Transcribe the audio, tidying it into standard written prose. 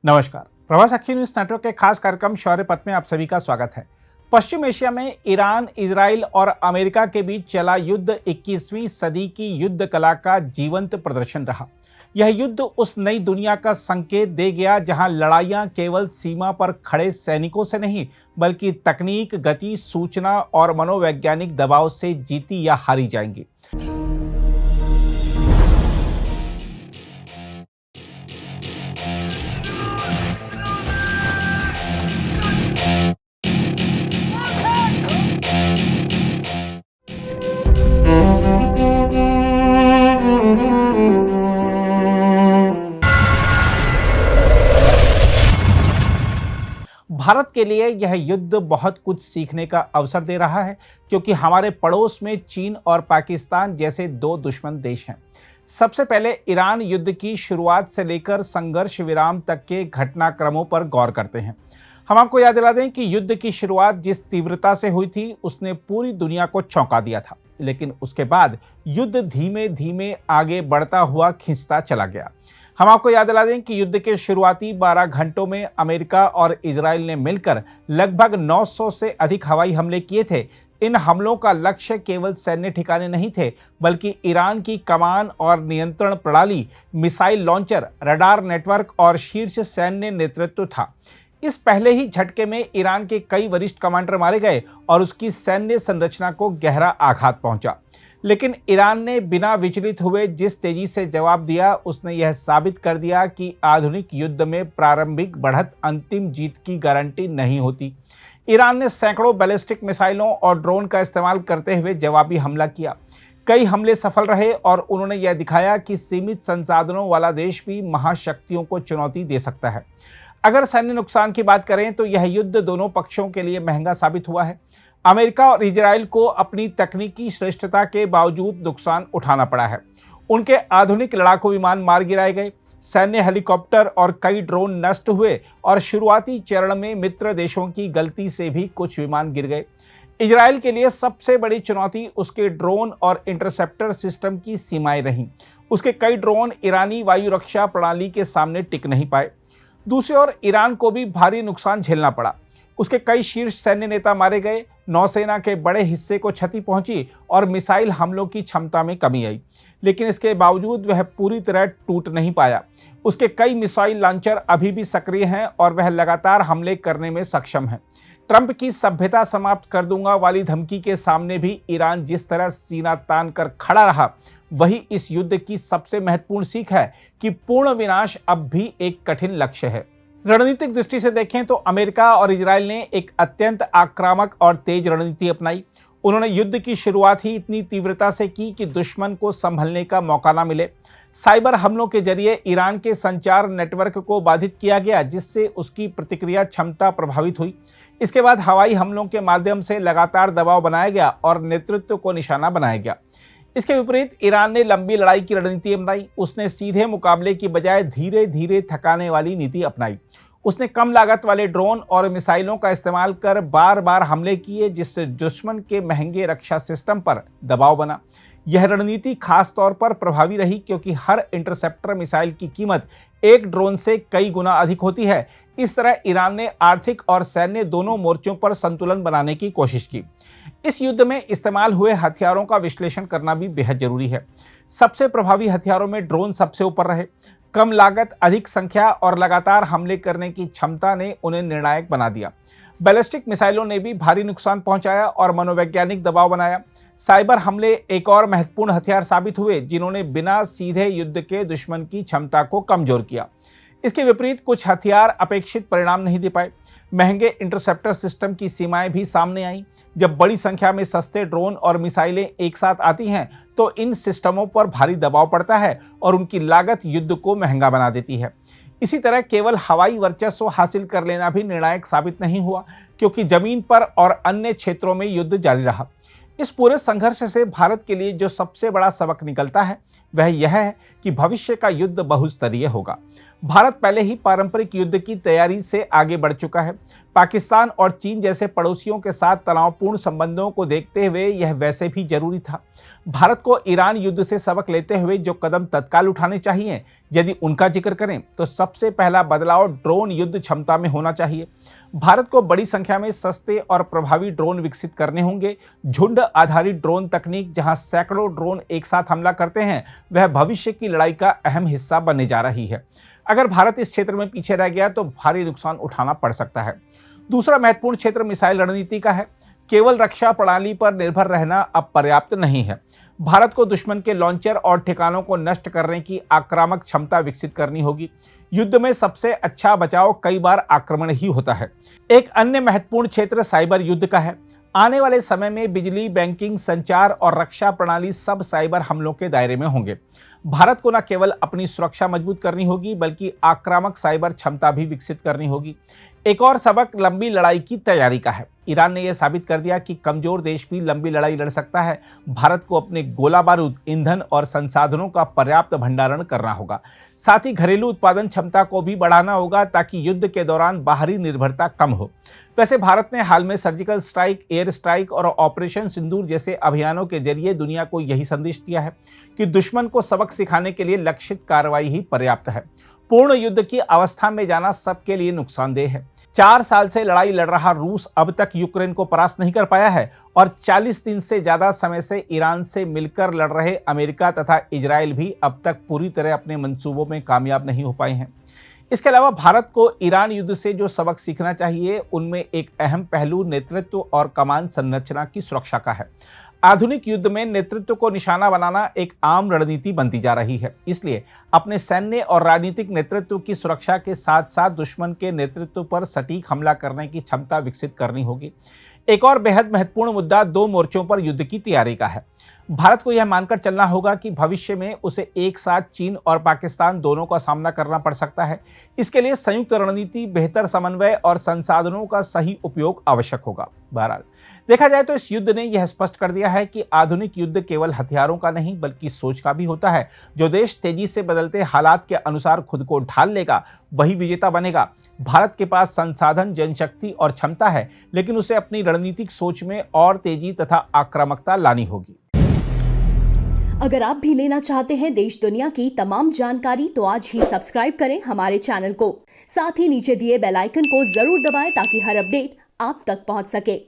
नमस्कार। प्रभास अक्षी news network के खास कार्यक्रम शौर्य पथ में आप सभी का स्वागत है। पश्चिम एशिया में ईरान, इजराइल और अमेरिका के बीच चला युद्ध 21वीं सदी की युद्ध कला का जीवंत प्रदर्शन रहा। यह युद्ध उस नई दुनिया का संकेत दे गया जहां लड़ाइयां केवल सीमा पर खड़े सैनिकों से नहीं, बल्कि तकनीक, गति, सूचना और मनोवैज्ञानिक दबाव से जीती या हारी जाएंगी। भारत के लिए यह युद्ध बहुत कुछ सीखने का अवसर दे रहा है, क्योंकि हमारे पड़ोस में चीन और पाकिस्तान जैसे दो दुश्मन देश हैं। सबसे पहले ईरान युद्ध की शुरुआत से लेकर संघर्ष विराम तक के घटनाक्रमों पर गौर करते हैं। हम आपको याद दिला दें कि युद्ध की शुरुआत जिस तीव्रता से हुई थी, उसने पूरी दुनिया को चौंका दिया था। लेकिन उसके बाद युद्ध धीमे धीमे आगे बढ़ता हुआ खिंचता चला गया। हम आपको याद दिला दें कि युद्ध के शुरुआती 12 घंटों में अमेरिका और इजराइल ने मिलकर लगभग 900 से अधिक हवाई हमले किए थे। इन हमलों का लक्ष्य केवल सैन्य ठिकाने नहीं थे, बल्कि ईरान की कमान और नियंत्रण प्रणाली, मिसाइल लॉन्चर, रडार नेटवर्क और शीर्ष सैन्य नेतृत्व था। इस पहले ही झटके में ईरान के कई वरिष्ठ कमांडर मारे गए और उसकी सैन्य संरचना को गहरा आघात पहुंचा। लेकिन ईरान ने बिना विचलित हुए जिस तेजी से जवाब दिया, उसने यह साबित कर दिया कि आधुनिक युद्ध में प्रारंभिक बढ़त अंतिम जीत की गारंटी नहीं होती। ईरान ने सैकड़ों बैलिस्टिक मिसाइलों और ड्रोन का इस्तेमाल करते हुए जवाबी हमला किया। कई हमले सफल रहे और उन्होंने यह दिखाया कि सीमित संसाधनों वाला देश भी महाशक्तियों को चुनौती दे सकता है। अगर सैन्य नुकसान की बात करें तो यह युद्ध दोनों पक्षों के लिए महंगा साबित हुआ है। अमेरिका और इजराइल को अपनी तकनीकी श्रेष्ठता के बावजूद नुकसान उठाना पड़ा है। उनके आधुनिक लड़ाकू विमान मार गिराए गए, सैन्य हेलीकॉप्टर और कई ड्रोन नष्ट हुए और शुरुआती चरण में मित्र देशों की गलती से भी कुछ विमान गिर गए। इजराइल के लिए सबसे बड़ी चुनौती उसके ड्रोन और इंटरसेप्टर सिस्टम की सीमाएं रहीं। उसके कई ड्रोन ईरानी वायु रक्षा प्रणाली के सामने टिक नहीं पाए। दूसरी ओर ईरान को भी भारी नुकसान झेलना पड़ा। उसके कई शीर्ष सैन्य नेता मारे गए, नौसेना के बड़े हिस्से को क्षति पहुंची और मिसाइल हमलों की क्षमता में कमी आई। लेकिन इसके बावजूद वह पूरी तरह टूट नहीं पाया। उसके कई मिसाइल लॉन्चर अभी भी सक्रिय हैं और वह लगातार हमले करने में सक्षम है। ट्रंप की सभ्यता समाप्त कर दूंगा वाली धमकी के सामने भी ईरान जिस तरह सीना तान कर खड़ा रहा, वही इस युद्ध की सबसे महत्वपूर्ण सीख है कि पूर्ण विनाश अब भी एक कठिन लक्ष्य है। रणनीतिक दृष्टि से देखें तो अमेरिका और इजराइल ने एक अत्यंत आक्रामक और तेज रणनीति अपनाई। उन्होंने युद्ध की शुरुआत ही इतनी तीव्रता से की कि दुश्मन को संभलने का मौका न मिले। साइबर हमलों के जरिए ईरान के संचार नेटवर्क को बाधित किया गया, जिससे उसकी प्रतिक्रिया क्षमता प्रभावित हुई। इसके बाद हवाई हमलों के माध्यम से लगातार दबाव बनाया गया और नेतृत्व को निशाना बनाया गया। इसके विपरीत ईरान ने लंबी लड़ाई की रणनीति अपनाई। उसने सीधे मुकाबले की बजाय धीरे धीरे थकाने वाली नीति अपनाई। उसने कम लागत वाले ड्रोन और मिसाइलों का इस्तेमाल कर बार बार हमले किए, जिससे दुश्मन के महंगे रक्षा सिस्टम पर दबाव बना। यह रणनीति खास तौर पर प्रभावी रही, क्योंकि हर इंटरसेप्टर मिसाइल की कीमत एक ड्रोन से कई गुना अधिक होती है। इस तरह ईरान ने आर्थिक और सैन्य दोनों मोर्चों पर संतुलन बनाने की कोशिश की। इस युद्ध में इस्तेमाल हुए हथियारों का विश्लेषण करना भी बेहद जरूरी है। सबसे प्रभावी हथियारों में ड्रोन सबसे ऊपर रहे। कम लागत, अधिक संख्या और लगातार हमले करने की क्षमता ने उन्हें निर्णायक बना दिया। बैलिस्टिक मिसाइलों ने भी भारी नुकसान पहुंचाया और मनोवैज्ञानिक दबाव बनाया। साइबर हमले एक और महत्वपूर्ण हथियार साबित हुए, जिन्होंने बिना सीधे युद्ध के दुश्मन की क्षमता को कमजोर किया। इसके विपरीत कुछ हथियार अपेक्षित परिणाम नहीं दे पाए। महंगे इंटरसेप्टर सिस्टम की सीमाएं भी सामने आईं। जब बड़ी संख्या में सस्ते ड्रोन और मिसाइलें एक साथ आती हैं, तो इन सिस्टमों पर भारी दबाव पड़ता है और उनकी लागत युद्ध को महंगा बना देती है। इसी तरह केवल हवाई वर्चस्व हासिल कर लेना भी निर्णायक साबित नहीं हुआ, क्योंकि जमीन पर और अन्य क्षेत्रों में युद्ध जारी रहा। इस पूरे संघर्ष से भारत के लिए जो सबसे बड़ा सबक निकलता है, वह यह है कि भविष्य का युद्ध बहुस्तरीय होगा। भारत पहले ही पारंपरिक युद्ध की तैयारी से आगे बढ़ चुका है। पाकिस्तान और चीन जैसे पड़ोसियों के साथ तनावपूर्ण संबंधों को देखते हुए यह वैसे भी जरूरी था। भारत को ईरान युद्ध से सबक लेते हुए जो कदम तत्काल उठाने चाहिए, यदि उनका जिक्र करें तो सबसे पहला बदलाव ड्रोन युद्ध क्षमता में होना चाहिए। भारत को बड़ी संख्या में सस्ते और प्रभावी ड्रोन विकसित करने होंगे। झुंड आधारित ड्रोन तकनीक, जहां सैकड़ों ड्रोन एक साथ हमला करते हैं, वह भविष्य की लड़ाई का अहम हिस्सा बनने जा रही है। अगर भारत इस क्षेत्र में पीछे रह गया तो भारी नुकसान उठाना पड़ सकता है। दूसरा महत्वपूर्ण क्षेत्र मिसाइल रणनीति का है। केवल रक्षा प्रणाली पर निर्भर रहना अब पर्याप्त नहीं है। भारत को दुश्मन के लॉन्चर और ठिकानों को नष्ट करने की आक्रामक क्षमता विकसित करनी होगी। युद्ध में सबसे अच्छा बचाव कई बार आक्रमण ही होता है। एक अन्य महत्वपूर्ण क्षेत्र साइबर युद्ध का है। आने वाले समय में बिजली, बैंकिंग, संचार और रक्षा प्रणाली सब साइबर हमलों के दायरे में होंगे। भारत को न केवल अपनी सुरक्षा मजबूत करनी होगी, बल्कि आक्रामक साइबर क्षमता भी विकसित करनी होगी। एक और सबक लंबी लड़ाई की तैयारी का है। ईरान ने यह साबित कर दिया कि कमजोर देश भी लंबी लड़ाई लड़ सकता है। भारत को अपने गोला बारूद, ईंधन और संसाधनों का पर्याप्त भंडारण करना होगा। साथ ही घरेलू उत्पादन क्षमता को भी बढ़ाना होगा ताकि युद्ध के दौरान बाहरी निर्भरता कम हो। वैसे भारत ने हाल में सर्जिकल स्ट्राइक, एयर स्ट्राइक और ऑपरेशन सिंदूर जैसे अभियानों के जरिए दुनिया को यही संदेश दिया है कि दुश्मन को सबक सिखाने के लिए लक्षित कार्रवाई ही पर्याप्त है। पूर्ण युद्ध की अवस्था में जाना सबके लिए नुकसानदेह है। 4 साल से लड़ाई लड़ रहा रूस अब तक यूक्रेन को परास्त नहीं कर पाया है और 40 दिन से ज्यादा समय से ईरान से मिलकर लड़ रहे अमेरिका तथा इजराइल भी अब तक पूरी तरह अपने मंसूबों में कामयाब नहीं हो पाए हैं। इसके अलावा भारत को ईरान युद्ध से जो सबक सीखना चाहिए, उनमें एक अहम पहलू नेतृत्व और कमान संरचना की सुरक्षा का है। आधुनिक युद्ध में नेतृत्व को निशाना बनाना एक आम रणनीति बनती जा रही है। इसलिए अपने सैन्य और राजनीतिक नेतृत्व की सुरक्षा के साथ साथ दुश्मन के नेतृत्व पर सटीक हमला करने की क्षमता विकसित करनी होगी। एक और बेहद महत्वपूर्ण मुद्दा 2 मोर्चों पर युद्ध की तैयारी का है। भारत को यह मानकर चलना होगा कि भविष्य में उसे एक साथ चीन और पाकिस्तान दोनों का सामना करना पड़ सकता है। इसके लिए संयुक्त रणनीति, बेहतर समन्वय और संसाधनों का सही उपयोग आवश्यक होगा। बहरहाल देखा जाए तो इस युद्ध ने यह स्पष्ट कर दिया है कि आधुनिक युद्ध केवल हथियारों का नहीं बल्कि सोच का भी होता है। जो देश तेजी से बदलते हालात के अनुसार खुद को ढाल लेगा, वही विजेता बनेगा। भारत के पास संसाधन, जनशक्ति और क्षमता है, लेकिन उसे अपनी रणनीतिक सोच में और तेजी तथा आक्रामकता लानी होगी। अगर आप भी लेना चाहते हैं देश दुनिया की तमाम जानकारी, तो आज ही सब्सक्राइब करें हमारे चैनल को। साथ ही नीचे दिए बेल आइकन को जरूर दबाएं ताकि हर अपडेट आप तक पहुंच सके।